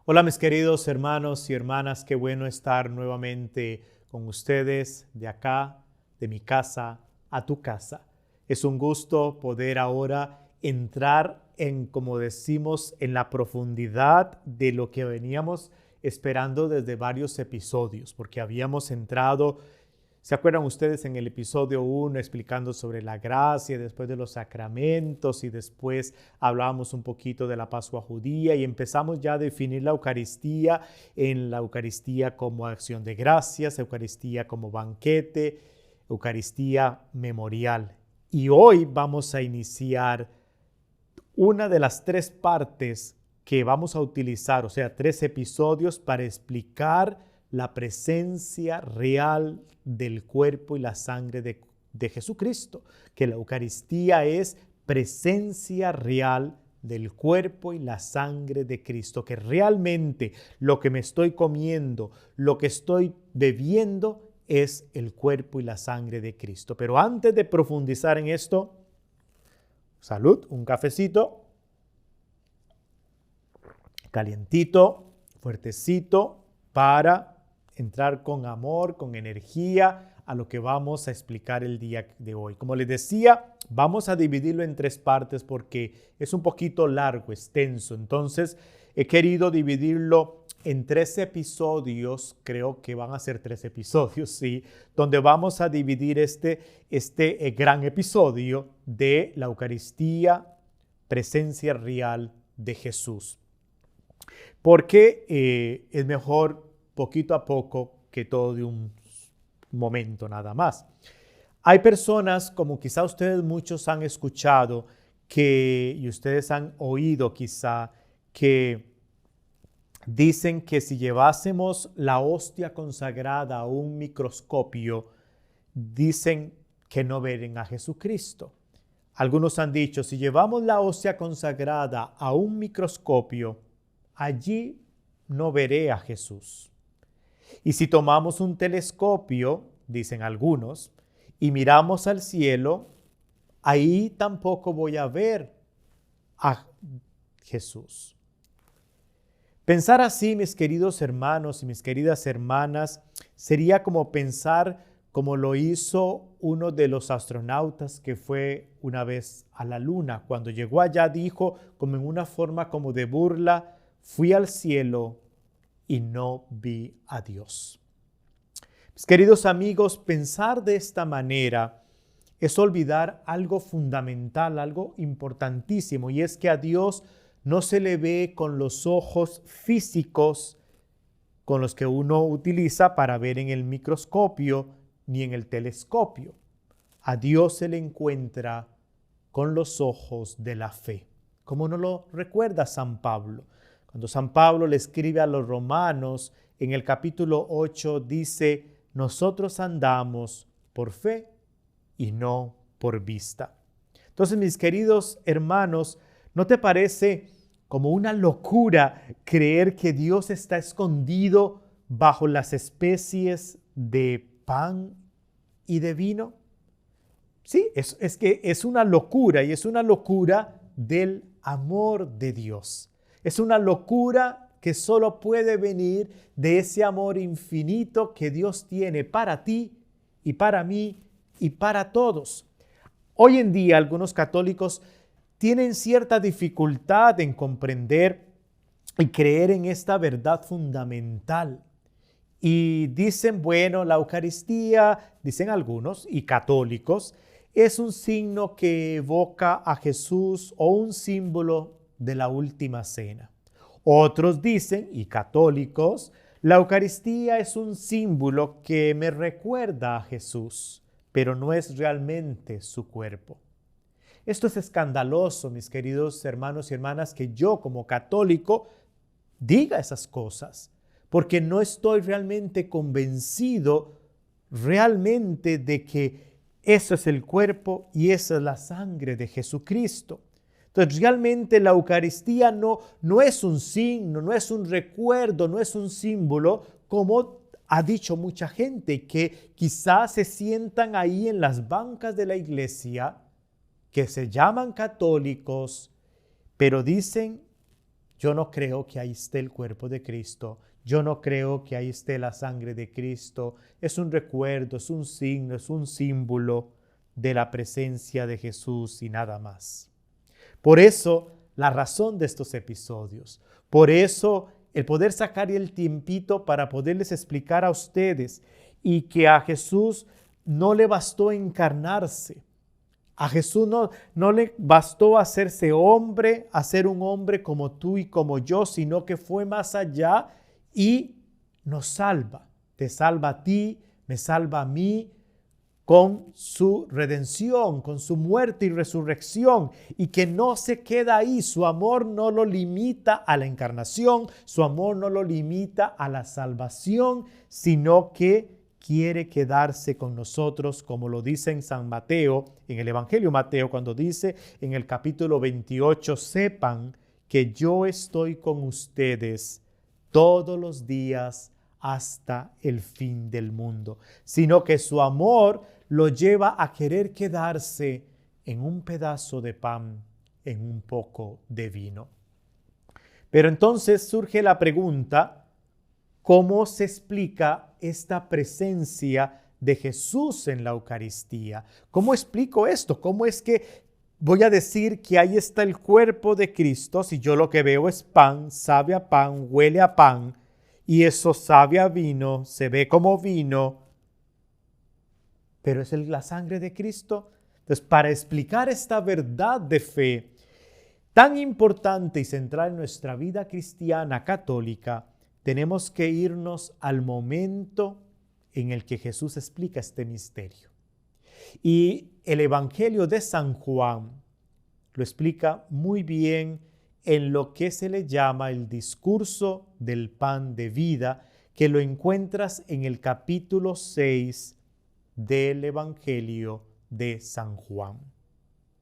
Hola mis queridos hermanos y hermanas, qué bueno estar nuevamente con ustedes de acá, de mi casa a tu casa. Es un gusto poder ahora entrar en, como decimos, en la profundidad de lo que veníamos esperando desde varios episodios, porque habíamos entrado. ¿Se acuerdan ustedes en el episodio 1 explicando sobre la gracia, después de los sacramentos y después hablábamos un poquito de la Pascua judía y empezamos ya a definir la Eucaristía en la Eucaristía como acción de gracias, Eucaristía como banquete, Eucaristía memorial? Y hoy vamos a iniciar una de las tres partes que vamos a utilizar, o sea, tres episodios para explicar la presencia real del cuerpo y la sangre de Jesucristo, que la Eucaristía es presencia real del cuerpo y la sangre de Cristo, que realmente lo que me estoy comiendo, lo que estoy bebiendo es el cuerpo y la sangre de Cristo. Pero antes de profundizar en esto, salud, un cafecito, calientito, fuertecito, para entrar con amor, con energía a lo que vamos a explicar el día de hoy. Como les decía, vamos a dividirlo en tres partes porque es un poquito largo, extenso. Entonces, he querido dividirlo en tres episodios, creo que van a ser tres episodios, sí, donde vamos a dividir este gran episodio de la Eucaristía, presencia real de Jesús. Porque es mejor poquito a poco que todo de un momento nada más. Hay personas, como quizá ustedes muchos han escuchado, y ustedes han oído quizá, que dicen que si llevásemos la hostia consagrada a un microscopio, dicen que no ven a Jesucristo. Algunos han dicho, si llevamos la hostia consagrada a un microscopio, allí no veré a Jesús. Y si tomamos un telescopio, dicen algunos, y miramos al cielo, ahí tampoco voy a ver a Jesús. Pensar así, mis queridos hermanos y mis queridas hermanas, sería como pensar como lo hizo uno de los astronautas que fue una vez a la luna. Cuando llegó allá dijo, como en una forma como de burla, fui al cielo y no vi a Dios. Mis queridos amigos, pensar de esta manera es olvidar algo fundamental, algo importantísimo, y es que a Dios no se le ve con los ojos físicos con los que uno utiliza para ver en el microscopio ni en el telescopio. A Dios se le encuentra con los ojos de la fe, como nos lo recuerda San Pablo. Cuando San Pablo le escribe a los romanos, en el capítulo 8 dice, nosotros andamos por fe y no por vista. Entonces, mis queridos hermanos, ¿no te parece como una locura creer que Dios está escondido bajo las especies de pan y de vino? Sí, es que es una locura, y es una locura del amor de Dios. Es una locura que solo puede venir de ese amor infinito que Dios tiene para ti y para mí y para todos. Hoy en día algunos católicos tienen cierta dificultad en comprender y creer en esta verdad fundamental. Y dicen, bueno, la Eucaristía, dicen algunos y católicos, es un signo que evoca a Jesús o un símbolo de la última cena. Otros dicen, y católicos, la Eucaristía es un símbolo que me recuerda a Jesús, pero no es realmente su cuerpo. Esto es escandaloso, mis queridos hermanos y hermanas, que yo como católico diga esas cosas, porque no estoy realmente convencido realmente de que eso es el cuerpo y esa es la sangre de Jesucristo. Entonces, realmente la Eucaristía no es un signo, no es un recuerdo, no es un símbolo, como ha dicho mucha gente, que quizás se sientan ahí en las bancas de la iglesia, que se llaman católicos, pero dicen, yo no creo que ahí esté el cuerpo de Cristo, yo no creo que ahí esté la sangre de Cristo. Es un recuerdo, es un signo, es un símbolo de la presencia de Jesús y nada más. Por eso, la razón de estos episodios, por eso el poder sacar el tiempito para poderles explicar a ustedes y que a Jesús no le bastó encarnarse. A Jesús no le bastó hacerse hombre, hacer un hombre como tú y como yo, sino que fue más allá y nos salva. Te salva a ti, me salva a mí, con su redención, con su muerte y resurrección, y que no se queda ahí. Su amor no lo limita a la encarnación, su amor no lo limita a la salvación, sino que quiere quedarse con nosotros, como lo dice en San Mateo, en el Evangelio de Mateo, cuando dice en el capítulo 28, sepan que yo estoy con ustedes todos los días hasta el fin del mundo, sino que su amor lo lleva a querer quedarse en un pedazo de pan, en un poco de vino. Pero entonces surge la pregunta, ¿cómo se explica esta presencia de Jesús en la Eucaristía? ¿Cómo explico esto? ¿Cómo es que voy a decir que ahí está el cuerpo de Cristo si yo lo que veo es pan, sabe a pan, huele a pan, y eso sabe a vino, se ve como vino, pero es la sangre de Cristo? Entonces, para explicar esta verdad de fe tan importante y central en nuestra vida cristiana católica, tenemos que irnos al momento en el que Jesús explica este misterio. Y el Evangelio de San Juan lo explica muy bien en lo que se le llama el discurso del pan de vida, que lo encuentras en el capítulo 6 del Evangelio de San Juan.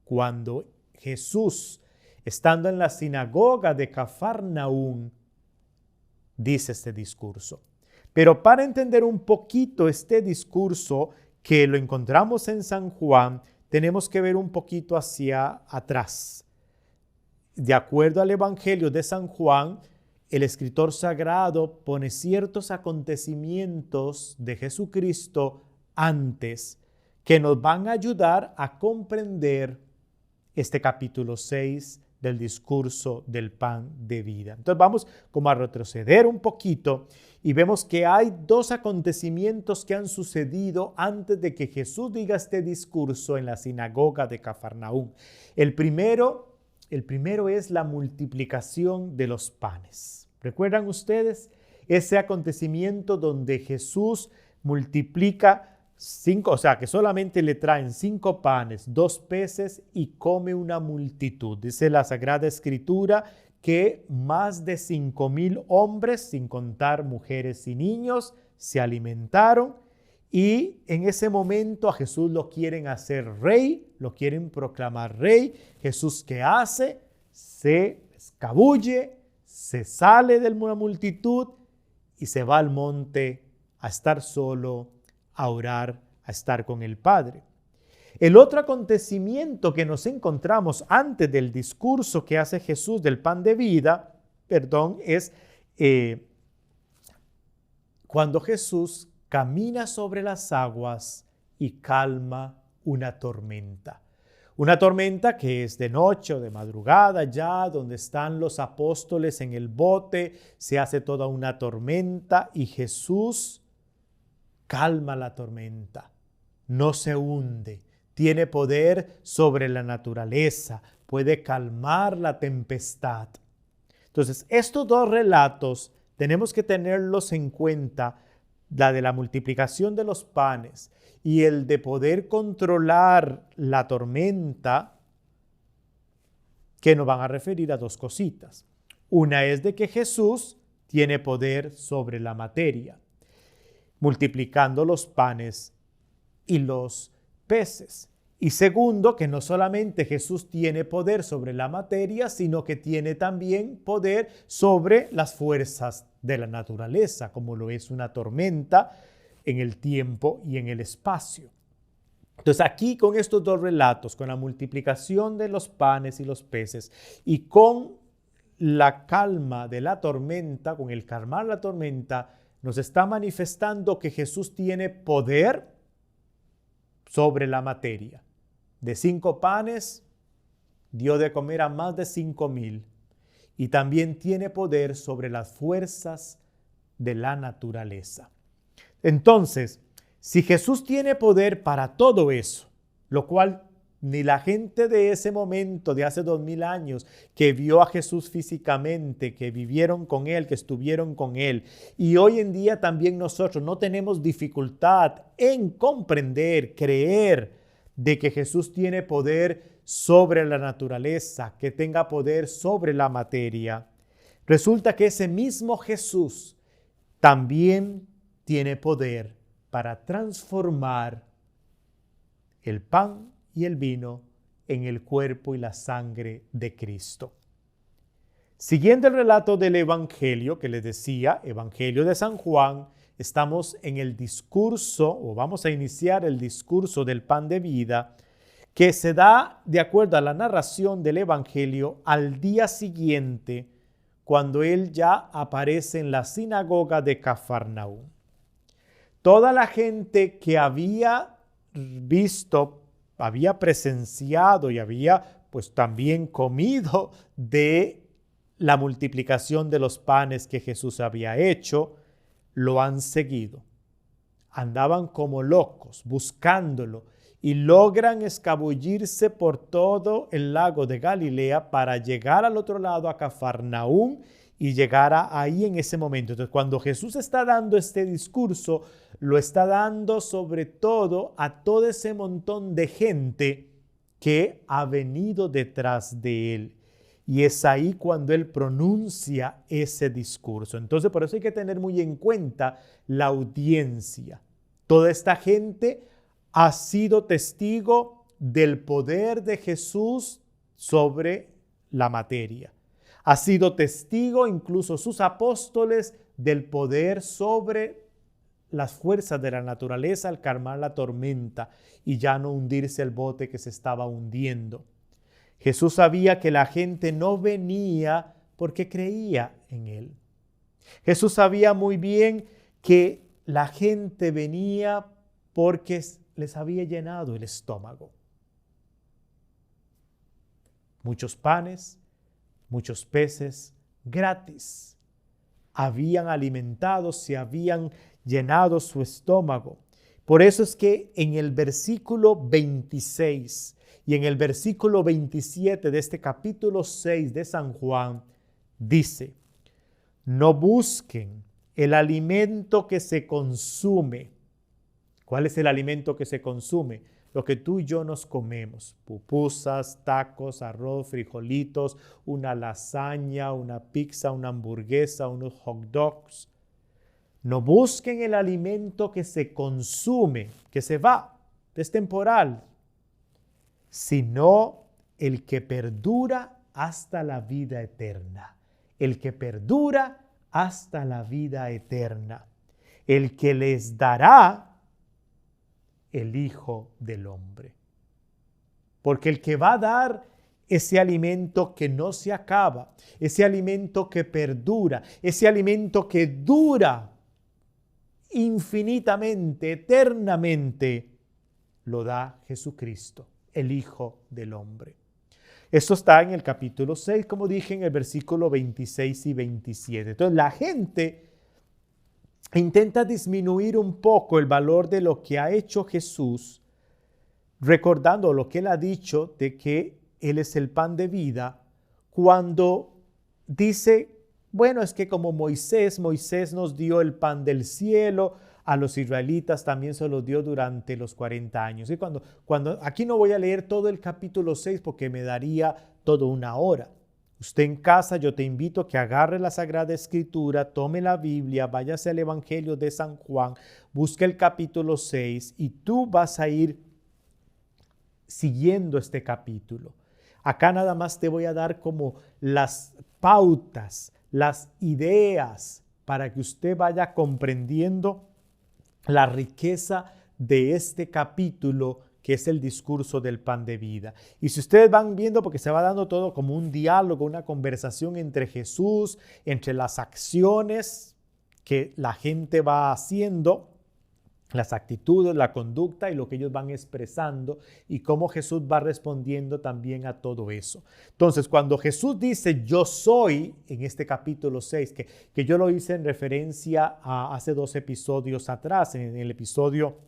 Cuando Jesús, estando en la sinagoga de Cafarnaúm, dice este discurso. Pero para entender un poquito este discurso que lo encontramos en San Juan, tenemos que ver un poquito hacia atrás. De acuerdo al Evangelio de San Juan, el escritor sagrado pone ciertos acontecimientos de Jesucristo antes que nos van a ayudar a comprender este capítulo 6 del discurso del pan de vida. Entonces vamos como a retroceder un poquito y vemos que hay dos acontecimientos que han sucedido antes de que Jesús diga este discurso en la sinagoga de Cafarnaúm. El primero es la multiplicación de los panes. ¿Recuerdan ustedes ese acontecimiento donde Jesús multiplica 5, o sea, que solamente le traen 5 panes, 2 peces y come una multitud? Dice la Sagrada Escritura que más de 5,000 hombres, sin contar mujeres y niños, se alimentaron, y en ese momento a Jesús lo quieren hacer rey, lo quieren proclamar rey. Jesús, ¿qué hace? Se escabulle, se sale de una multitud y se va al monte a estar solo, a orar, a estar con el Padre. El otro acontecimiento que nos encontramos antes del discurso que hace Jesús del pan de vida, es cuando Jesús camina sobre las aguas y calma una tormenta. Una tormenta que es de noche o de madrugada ya, donde están los apóstoles en el bote, se hace toda una tormenta y Jesús calma la tormenta, no se hunde, tiene poder sobre la naturaleza, puede calmar la tempestad. Entonces, estos dos relatos tenemos que tenerlos en cuenta, la de la multiplicación de los panes y el de poder controlar la tormenta, que nos van a referir a dos cositas. Una es de que Jesús tiene poder sobre la materia, multiplicando los panes y los peces. Y segundo, que no solamente Jesús tiene poder sobre la materia, sino que tiene también poder sobre las fuerzas de la naturaleza, como lo es una tormenta en el tiempo y en el espacio. Entonces aquí con estos dos relatos, con la multiplicación de los panes y los peces y con la calma de la tormenta, con el calmar la tormenta, nos está manifestando que Jesús tiene poder sobre la materia. De 5 panes dio de comer a más de 5,000 y también tiene poder sobre las fuerzas de la naturaleza. Entonces, si Jesús tiene poder para todo eso, lo cual ni la gente de ese momento, de hace 2000 años, que vio a Jesús físicamente, que vivieron con Él, que estuvieron con Él, y hoy en día también nosotros no tenemos dificultad en comprender, creer de que Jesús tiene poder sobre la naturaleza, que tenga poder sobre la materia. Resulta que ese mismo Jesús también tiene poder para transformar el pan y el vino en el cuerpo y la sangre de Cristo. Siguiendo el relato del Evangelio que les decía, Evangelio de San Juan, estamos en el discurso, o vamos a iniciar el discurso del pan de vida, que se da de acuerdo a la narración del Evangelio al día siguiente, cuando él ya aparece en la sinagoga de Cafarnaúm. Toda la gente que había visto, había presenciado y había pues también comido de la multiplicación de los panes que Jesús había hecho, lo han seguido. Andaban como locos buscándolo y logran escabullirse por todo el lago de Galilea para llegar al otro lado a Cafarnaúm y llegar ahí en ese momento. Entonces, cuando Jesús está dando este discurso, lo está dando sobre todo a todo ese montón de gente que ha venido detrás de él. Y es ahí cuando él pronuncia ese discurso. Entonces, por eso hay que tener muy en cuenta la audiencia. Toda esta gente ha sido testigo del poder de Jesús sobre la materia. Ha sido testigo, incluso sus apóstoles, del poder sobre las fuerzas de la naturaleza al calmar la tormenta y ya no hundirse el bote que se estaba hundiendo. Jesús sabía que la gente no venía porque creía en él. Jesús sabía muy bien que la gente venía porque les había llenado el estómago. Muchos panes, muchos peces gratis. Habían alimentado, se habían llenado su estómago. Por eso es que en el versículo 26 y en el versículo 27 de este capítulo 6 de San Juan, dice: no busquen el alimento que se consume. ¿Cuál es el alimento que se consume? Lo que tú y yo nos comemos: pupusas, tacos, arroz, frijolitos, una lasaña, una pizza, una hamburguesa, unos hot dogs. No busquen el alimento que se consume, que se va, es temporal, sino el que perdura hasta la vida eterna. El que perdura hasta la vida eterna. El que les dará el Hijo del Hombre. Porque el que va a dar ese alimento que no se acaba, ese alimento que perdura, ese alimento que dura infinitamente, eternamente, lo da Jesucristo, el Hijo del Hombre. Esto está en el capítulo 6, como dije, en el versículo 26 y 27. Entonces, la gente intenta disminuir un poco el valor de lo que ha hecho Jesús, recordando lo que él ha dicho de que él es el pan de vida, cuando dice: bueno, es que como Moisés nos dio el pan del cielo, a los israelitas también se lo dio durante los 40 años. Y cuando aquí no voy a leer todo el capítulo 6 porque me daría toda una hora. Usted en casa, yo te invito a que agarre la Sagrada Escritura, tome la Biblia, váyase al Evangelio de San Juan, busque el capítulo 6 y tú vas a ir siguiendo este capítulo. Acá nada más te voy a dar como las pautas, las ideas para que usted vaya comprendiendo la riqueza de este capítulo que es el discurso del pan de vida. Y si ustedes van viendo, porque se va dando todo como un diálogo, una conversación entre Jesús, entre las acciones que la gente va haciendo, las actitudes, la conducta y lo que ellos van expresando y cómo Jesús va respondiendo también a todo eso. Entonces, cuando Jesús dice yo soy, en este capítulo 6, que yo lo hice en referencia a hace 2 episodios atrás, en el episodio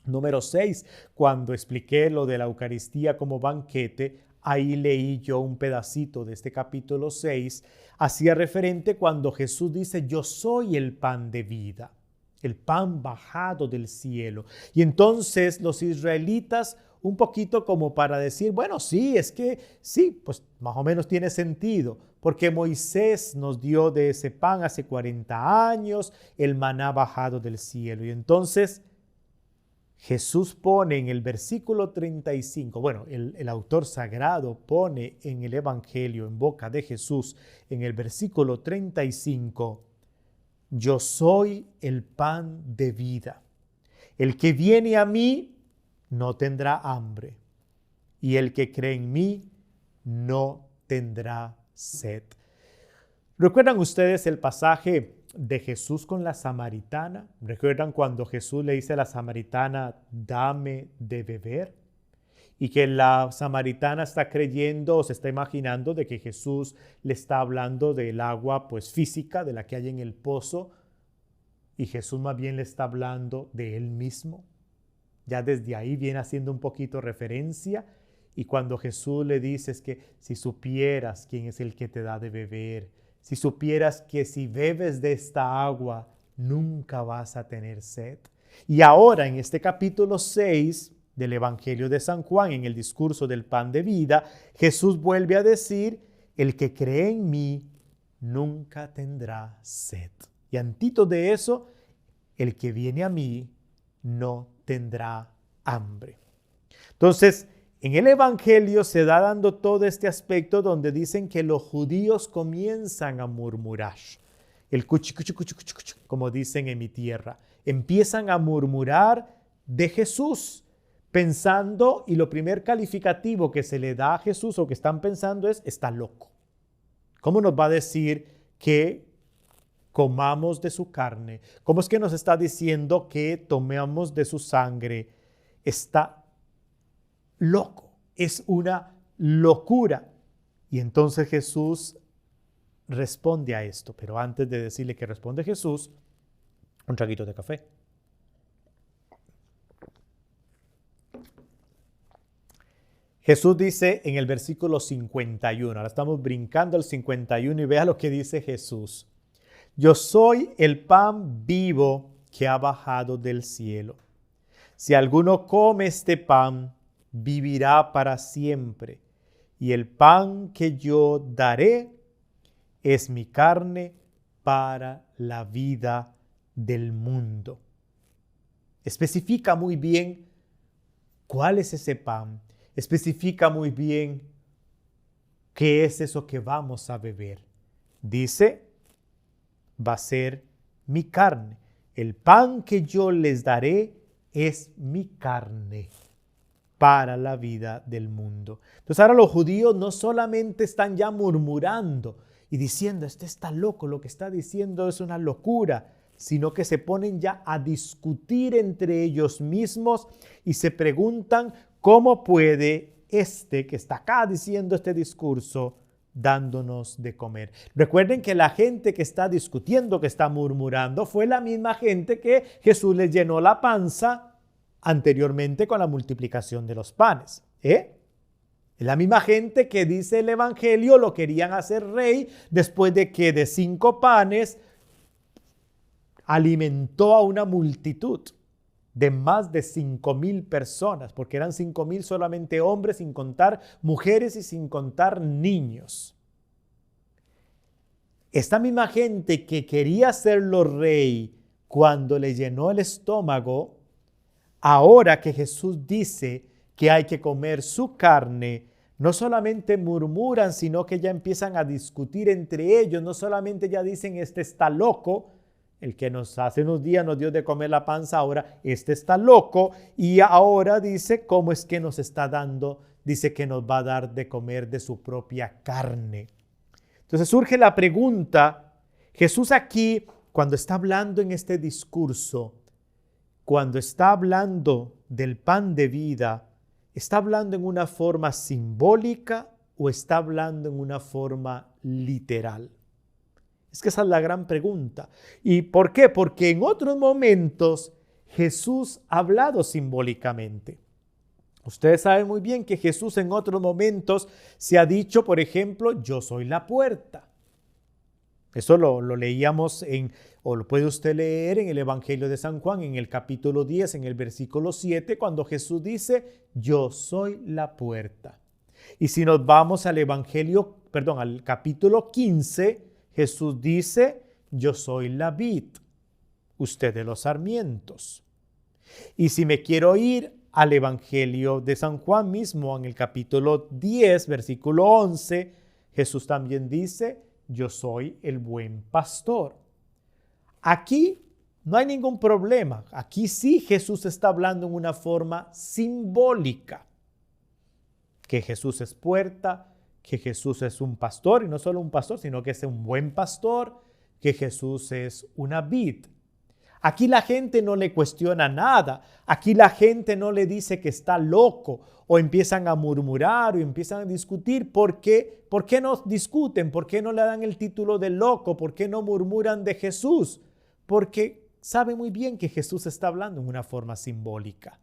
número 6, cuando expliqué lo de la Eucaristía como banquete, ahí leí yo un pedacito de este capítulo 6, hacía referente cuando Jesús dice yo soy el pan de vida. El pan bajado del cielo. Y entonces los israelitas, un poquito como para decir, bueno, sí, es que sí, pues más o menos tiene sentido, porque Moisés nos dio de ese pan hace 40 años, el maná bajado del cielo. Y entonces Jesús pone en el versículo 35, bueno, el autor sagrado pone en el Evangelio, en boca de Jesús, en el versículo 35, yo soy el pan de vida. El que viene a mí no tendrá hambre, y el que cree en mí no tendrá sed. ¿Recuerdan ustedes el pasaje de Jesús con la samaritana? ¿Recuerdan cuando Jesús le dice a la samaritana, dame de beber? Y que la samaritana está creyendo o se está imaginando de que Jesús le está hablando del agua pues física, de la que hay en el pozo, y Jesús más bien le está hablando de él mismo. Ya desde ahí viene haciendo un poquito referencia, y cuando Jesús le dice es que si supieras quién es el que te da de beber, si supieras que si bebes de esta agua nunca vas a tener sed. Y ahora en este capítulo 6 del Evangelio de San Juan, en el discurso del pan de vida, Jesús vuelve a decir, el que cree en mí nunca tendrá sed. Y antito de eso, el que viene a mí no tendrá hambre. Entonces, en el Evangelio se da dando todo este aspecto donde dicen que los judíos comienzan a murmurar. El cuchi, cuchi, cuchi, cuchi, cuchi, como dicen en mi tierra. Empiezan a murmurar de Jesús, pensando, y lo primer calificativo que se le da a Jesús o que están pensando es, está loco. ¿Cómo nos va a decir que comamos de su carne? ¿Cómo es que nos está diciendo que tomemos de su sangre? Está loco, es una locura. Y entonces Jesús responde a esto, pero antes de decirle que responde Jesús, un traguito de café. Jesús dice en el versículo 51, ahora estamos brincando al 51 y vea lo que dice Jesús. Yo soy el pan vivo que ha bajado del cielo. Si alguno come este pan, vivirá para siempre. Y el pan que yo daré es mi carne para la vida del mundo. Especifica muy bien cuál es ese pan. Especifica muy bien qué es eso que vamos a beber. Dice, va a ser mi carne. El pan que yo les daré es mi carne para la vida del mundo. Entonces ahora los judíos no solamente están ya murmurando y diciendo, este está loco, lo que está diciendo es una locura, sino que se ponen ya a discutir entre ellos mismos y se preguntan cómo puede este que está acá diciendo este discurso dándonos de comer. Recuerden que la gente que está discutiendo, que está murmurando, fue la misma gente que Jesús les llenó la panza anteriormente con la multiplicación de los panes. Es la misma gente que dice el Evangelio lo querían hacer rey después de que de 5 panes alimentó a una multitud de más de 5,000 personas, porque eran 5,000 solamente hombres, sin contar mujeres y sin contar niños. Esta misma gente que quería hacerlo rey cuando le llenó el estómago, ahora que Jesús dice que hay que comer su carne, no solamente murmuran, sino que ya empiezan a discutir entre ellos, no solamente ya dicen, este está loco, el que hace unos días nos dio de comer la panza, ahora este está loco y ahora dice cómo es que nos está dando, dice que nos va a dar de comer de su propia carne. Entonces surge la pregunta, Jesús aquí, cuando está hablando en este discurso, cuando está hablando del pan de vida, ¿está hablando en una forma simbólica o está hablando en una forma literal? Es que esa es la gran pregunta. ¿Y por qué? Porque en otros momentos Jesús ha hablado simbólicamente. Ustedes saben muy bien que Jesús en otros momentos se ha dicho, por ejemplo, yo soy la puerta. Eso lo leíamos o lo puede usted leer en el Evangelio de San Juan, en el capítulo 10, en el versículo 7, cuando Jesús dice, yo soy la puerta. Y si nos vamos al al capítulo 15, Jesús dice, yo soy la vid, ustedes los sarmientos. Y si me quiero ir al Evangelio de San Juan mismo, en el capítulo 10, versículo 11, Jesús también dice, yo soy el buen pastor. Aquí no hay ningún problema. Aquí sí Jesús está hablando en una forma simbólica. Que Jesús es puerta, que Jesús es un pastor, y no solo un pastor, sino que es un buen pastor, que Jesús es una vid. Aquí la gente no le cuestiona nada. Aquí la gente no le dice que está loco o empiezan a murmurar o empiezan a discutir. ¿Por qué? ¿Por qué no discuten? ¿Por qué no le dan el título de loco? ¿Por qué no murmuran de Jesús? Porque sabe muy bien que Jesús está hablando en una forma simbólica.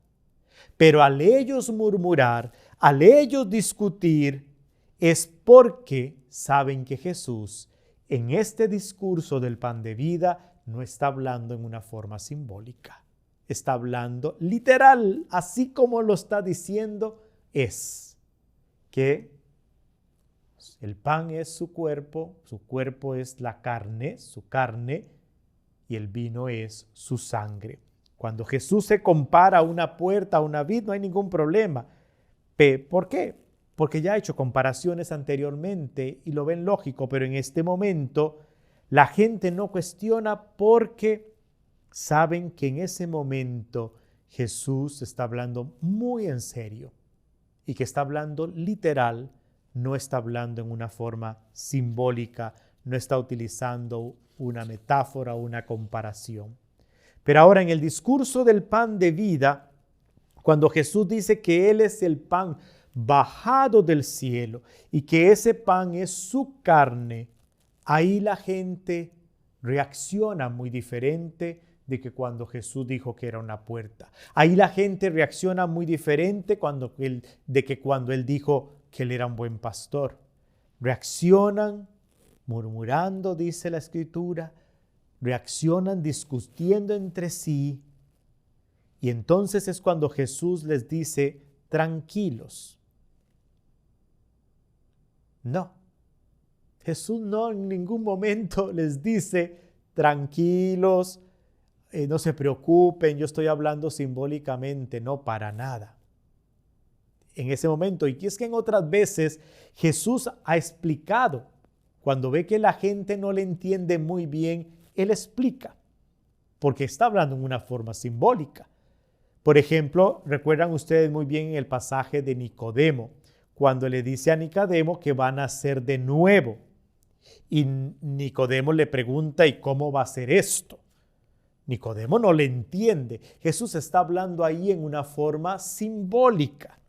Pero al ellos murmurar, al ellos discutir, es porque saben que Jesús en este discurso del pan de vida no está hablando en una forma simbólica. Está hablando literal, así como lo está diciendo, es que el pan es su cuerpo es la carne, su carne, y el vino es su sangre. Cuando Jesús se compara a una puerta, a una vid, no hay ningún problema. ¿Por qué? Porque ya ha hecho comparaciones anteriormente y lo ven lógico, pero en este momento la gente no cuestiona porque saben que en ese momento Jesús está hablando muy en serio y que está hablando literal, no está hablando en una forma simbólica, no está utilizando una metáfora o una comparación. Pero ahora en el discurso del pan de vida, cuando Jesús dice que Él es el pan bajado del cielo y que ese pan es su carne, ahí la gente reacciona muy diferente de que cuando Jesús dijo que era una puerta. Ahí la gente reacciona muy diferente de que cuando Él dijo que Él era un buen pastor. Reaccionan murmurando, dice la Escritura, reaccionan discutiendo entre sí. Y entonces es cuando Jesús les dice, tranquilos. No. Jesús no en ningún momento les dice, tranquilos, no se preocupen, yo estoy hablando simbólicamente, no, para nada. En ese momento, y es que en otras veces Jesús ha explicado, cuando ve que la gente no le entiende muy bien, Él explica, porque está hablando en una forma simbólica. Por ejemplo, recuerdan ustedes muy bien el pasaje de Nicodemo, cuando le dice a Nicodemo que van a nacer de nuevo. Y Nicodemo le pregunta, ¿y cómo va a ser esto? Nicodemo no le entiende. Jesús está hablando ahí en una forma simbólica.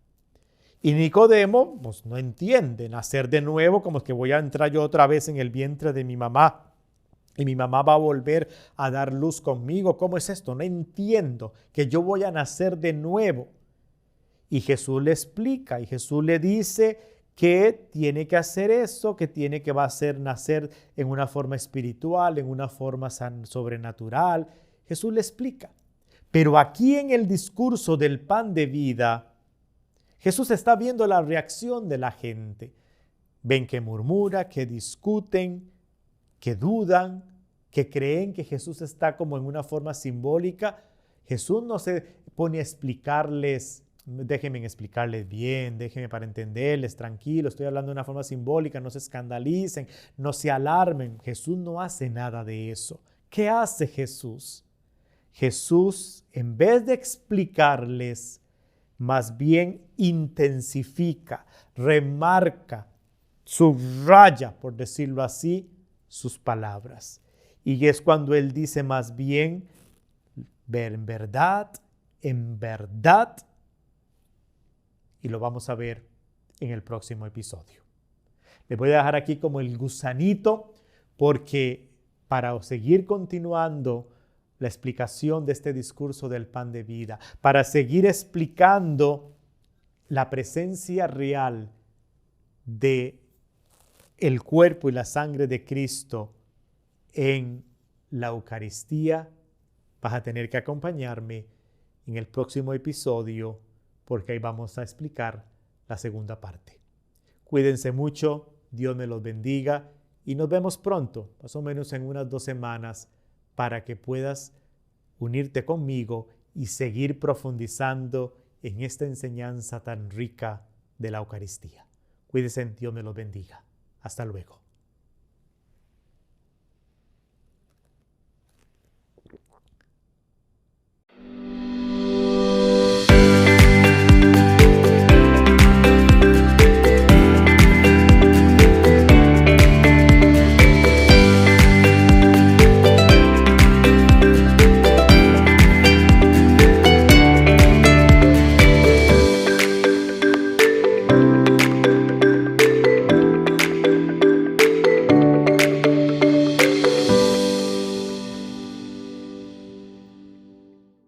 Y Nicodemo, pues no entiende, nacer de nuevo, como que voy a entrar yo otra vez en el vientre de mi mamá. Y mi mamá va a volver a dar luz conmigo. ¿Cómo es esto? No entiendo que yo voy a nacer de nuevo. Y Jesús le explica y Jesús le dice que tiene que hacer eso, que va a hacer nacer en una forma espiritual, en una forma sobrenatural. Jesús le explica. Pero aquí en el discurso del pan de vida, Jesús está viendo la reacción de la gente. Ven que murmura, que discuten, que dudan, que creen que Jesús está como en una forma simbólica. Jesús no se pone a explicarles, déjenme explicarles bien, déjenme para entenderles, tranquilo, estoy hablando de una forma simbólica, no se escandalicen, no se alarmen. Jesús no hace nada de eso. ¿Qué hace Jesús? Jesús, en vez de explicarles, más bien intensifica, remarca, subraya, por decirlo así, sus palabras. Y es cuando Él dice más bien, en verdad, y lo vamos a ver en el próximo episodio. Les voy a dejar aquí como el gusanito, porque para seguir continuando la explicación de este discurso del pan de vida, para seguir explicando la presencia real de el cuerpo y la sangre de Cristo en la Eucaristía, vas a tener que acompañarme en el próximo episodio, porque ahí vamos a explicar la segunda parte. Cuídense mucho, Dios me los bendiga y nos vemos pronto, más o menos en unas 2 semanas, para que puedas unirte conmigo y seguir profundizando en esta enseñanza tan rica de la Eucaristía. Cuídense, Dios me los bendiga. Hasta luego.